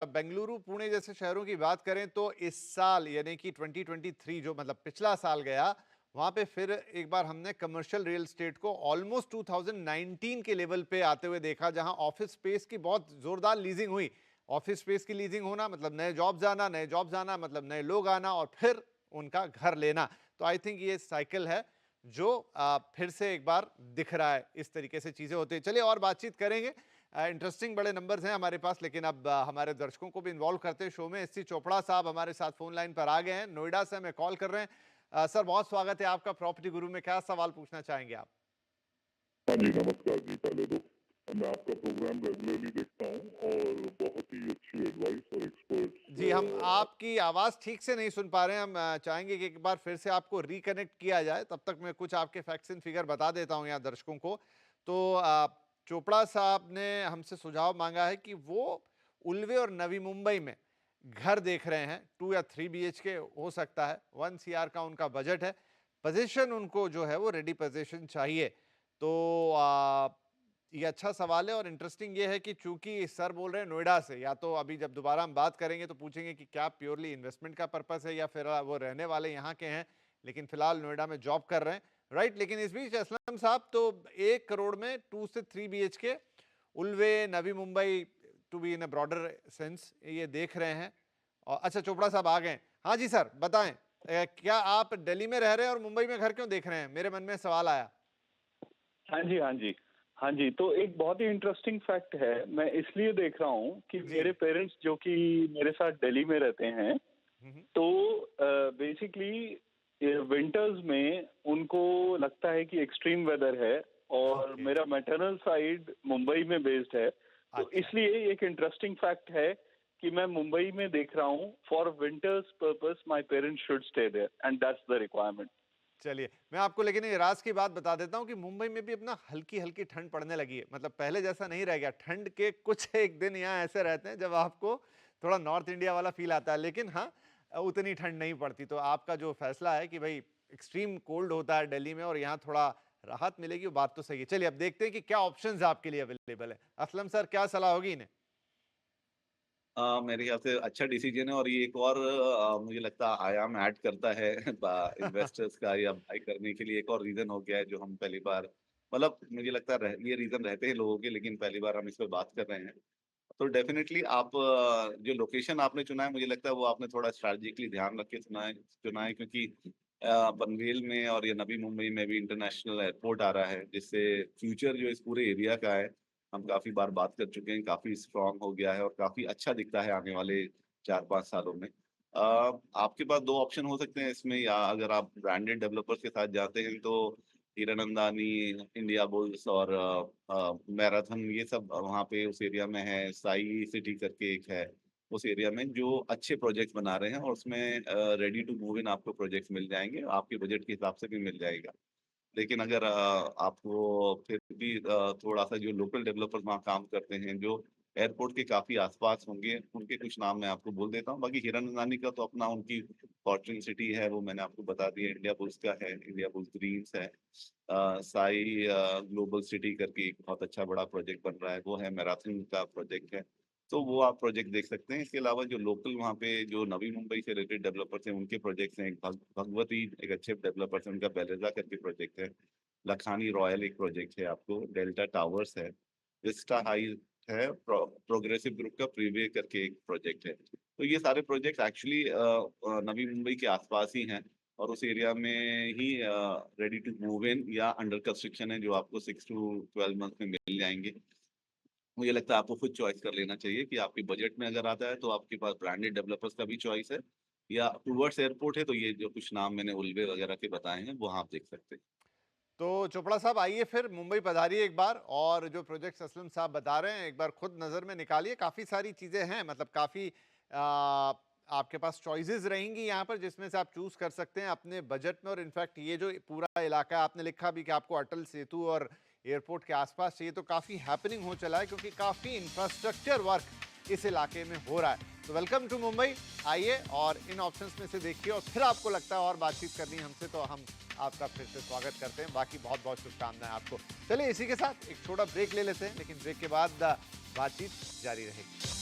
बेंगलुरु, पुणे जैसे शहरों की बात करें तो इस साल यानी कि 2023 जो मतलब पिछला साल गया, वहां पे फिर एक बार हमने कमर्शियल रियल एस्टेट को ऑलमोस्ट 2019 के लेवल पे आते हुए देखा, जहां ऑफिस स्पेस की बहुत जोरदार लीजिंग हुई। ऑफिस स्पेस की लीजिंग होना मतलब नए जॉब्स आना, नए जॉब्स आना मतलब नए लोग आना और फिर उनका घर लेना। तो आई थिंक ये साइकिल है जो फिर से एक बार दिख रहा है। इस तरीके से चीजें होती है। चलिए और बातचीत करेंगे। इंटरेस्टिंग बड़े नंबर्स हैं हमारे पास, लेकिन अब हमारे दर्शकों को भी इन्वॉल्व करते हैं शो में। एससी चोपड़ा साहब हमारे साथ फोन लाइन पर आ गए हैं, नोएडा से हमें कॉल कर रहे हैं। सर बहुत स्वागत है आपका प्रॉपर्टी गुरु में। क्या सवाल पूछना चाहेंगे आप? हाँ जी, नमस्कार जी। पहले तो मैं आपका प्रोग्राम रेगुलरली देखता हूँ और बहुत ही अच्छी एडवाइस और एक्सपर्ट्स जी, हम आप। आपकी आवाज ठीक से नहीं सुन पा रहे हैं। हम चाहेंगे कि एक बार फिर से आपको रिकनेक्ट किया जाए। तब तक मैं कुछ आपके फैक्ट्स एंड फिगर बता देता हूं यहाँ दर्शकों को। तो चोपड़ा साहब ने हमसे सुझाव मांगा है कि वो उल्वे और नवी मुंबई में घर देख रहे हैं। 2 या 3 बीएचके हो सकता है। 1 सीआर का उनका बजट है। पोजीशन उनको जो है वो रेडी पोजीशन चाहिए। तो ये अच्छा सवाल है और इंटरेस्टिंग ये है कि चूंकि सर बोल रहे हैं नोएडा से, या तो अभी जब दोबारा हम बात करेंगे तो पूछेंगे कि क्या प्योरली इन्वेस्टमेंट का पर्पस है या फिर वो रहने वाले यहाँ के हैं, लेकिन फिलहाल नोएडा में जॉब कर रहे हैं। राइट। लेकिन इस बीच असलम साहब तो 1 करोड़ में 2 से 3 BHK Ulwe Navi Mumbai, to be in a broader sense, ये देख रहे हैं। और अच्छा, चोपड़ा साहब आ गए। हाँ जी सर बताएं, क्या आप दिल्ली में रह रहे हैं और मुंबई में घर क्यों देख रहे हैं? मेरे मन में सवाल आया। हाँ जी, हाँ जी। हाँ जी, तो एक बहुत ही इंटरेस्टिंग फैक्ट है। मैं इसलिए देख रहा हूँ कि जी। मेरे पेरेंट्स जो कि मेरे साथ दिल्ली में रहते हैं, हम्म। तो बेसिकली विंटर्स में उनको लगता है कि एक्सट्रीम वेदर है और ओके। मेरा मैटरनल साइड मुंबई में बेस्ड है। तो अच्छा, इसलिए एक इंटरेस्टिंग फैक्ट है कि मैं मुंबई में देख रहा हूँ। For winters purpose my parents should stay there and that's the requirement. चलिए मैं आपको लेकिन ये राज की बात बता देता हूँ कि मुंबई में भी अपना हल्की हल्की ठंड पड़ने लगी है। मतलब पहले जैसा नहीं रह गया। ठंड के कुछ एक दिन यहाँ ऐसे रहते हैं जब आपको थोड़ा नॉर्थ इंडिया वाला फील आता है, लेकिन हाँ उतनी ठंड नहीं पड़ती। तो आपका जो फैसला है कि भाई एक्सट्रीम कोल्ड होता है दिल्ली में और यहाँ थोड़ा राहत मिलेगी, वो बात तो सही है। चलिए अब देखते हैं कि क्या ऑप्शंस आपके लिए अवेलेबल है। असलम सर क्या सलाह होगी इन्हें? मेरे ख्याल से अच्छा डिसीजन है और ये एक और मुझे लगता है आयाम ऐड करता है इन्वेस्टर्स का या बाय करने के लिए। एक और रीजन हो गया है जो हम पहली बार, मतलब मुझे लगता है ये रीजन रहते हैं लोगों के, लेकिन पहली बार हम इस पर बात कर रहे हैं। तो डेफिनेटली आप जो लोकेशन आपने चुना है, मुझे लगता है वो आपने थोड़ा स्ट्रैटेजिकली ध्यान रख के चुना है क्योंकि पनवेल में और ये नवी मुंबई में भी इंटरनेशनल एयरपोर्ट आ रहा है, जिससे फ्यूचर जो इस पूरे एरिया का है, हम काफी बार बात कर चुके हैं, काफी स्ट्रांग हो गया है और काफी अच्छा दिखता है आने वाले 4-5 सालों में। आपके पास दो ऑप्शन हो सकते हैं इसमें, या अगर आप ब्रांडेड डेवलपर्स के साथ जाते हैं तो हीरानंदानी, इंडिया बुल्स और मैराथन, ये सब वहाँ पे उस एरिया में है। साई सिटी करके एक है उस एरिया में, जो अच्छे प्रोजेक्ट्स बना रहे हैं और उसमें रेडी टू मूव इन आपको प्रोजेक्ट्स मिल जाएंगे, आपके बजट के हिसाब से भी मिल जाएगा। लेकिन अगर आपको फिर भी थोड़ा सा जो लोकल डेवलपर्स वहाँ काम करते हैं, जो एयरपोर्ट के काफी आसपास होंगे, उनके कुछ नाम मैं आपको बोल देता हूँ। बाकी हिरन का तो अपना उनकी फॉर्चून सिटी है, वो मैंने आपको बता दिया। इंडिया बुल्स का है, इंडिया बुल्स ग्रीन्स है। साई ग्लोबल सिटी करके एक बहुत अच्छा बड़ा प्रोजेक्ट बन रहा है, वो है। मैराथन का प्रोजेक्ट है, तो वो आप प्रोजेक्ट देख सकते हैं। इसके अलावा जो लोकल वहाँ पे जो नवी मुंबई से रिलेटेड डेवलपर्स हैं, उनके प्रोजेक्ट्स हैं। एक भगवती एक अच्छे डेवलपर्स हैं, उनका बेलेजा करके प्रोजेक्ट है। लखानी रॉयल एक प्रोजेक्ट है आपको। डेल्टा टावर्स है। विस्टा हाई है। प्रोग्रेसिव ग्रुप का प्रीवे करके एक प्रोजेक्ट है। तो ये सारे प्रोजेक्ट एक्चुअली नवी मुंबई के आसपास ही हैं और उस एरिया में ही रेडी टू मूव इन या अंडर कंस्ट्रक्शन है, जो आपको 6 to 12 मंथ में मिल जाएंगे। मुझे लगता है आपको खुद चॉइस कर लेना चाहिए कि आपके बजट में अगर आता है तो आपके पास ब्रांडेड डेवलपर्स का भी चॉइस है, या टूवर्ड्स एयरपोर्ट है तो ये जो कुछ नाम मैंने उल्वे वगैरह के बताए हैं वो आप देख सकते हैं। तो चोपड़ा साहब आइए फिर मुंबई पधारिए एक बार, और जो प्रोजेक्ट्स असलम साहब बता रहे हैं एक बार खुद नज़र में निकालिए। काफ़ी सारी चीज़ें हैं, मतलब काफ़ी आपके पास चॉइसेस रहेंगी यहाँ पर जिसमें से आप चूज कर सकते हैं अपने बजट में। और इनफैक्ट ये जो पूरा इलाका है, आपने लिखा भी कि आपको अटल सेतु और एयरपोर्ट के आसपास चाहिए, तो काफ़ी हैपनिंग हो चला है क्योंकि काफ़ी इंफ्रास्ट्रक्चर वर्क इस इलाके में हो रहा है। तो वेलकम टू मुंबई। आइए और इन ऑप्शंस में से देखिए, और फिर आपको लगता है और बातचीत करनी है हमसे तो हम आपका फिर से स्वागत करते हैं। बाकी बहुत बहुत शुभकामनाएं आपको। चलिए इसी के साथ एक छोटा ब्रेक ले लेते हैं, लेकिन ब्रेक के बाद बातचीत जारी रहेगी।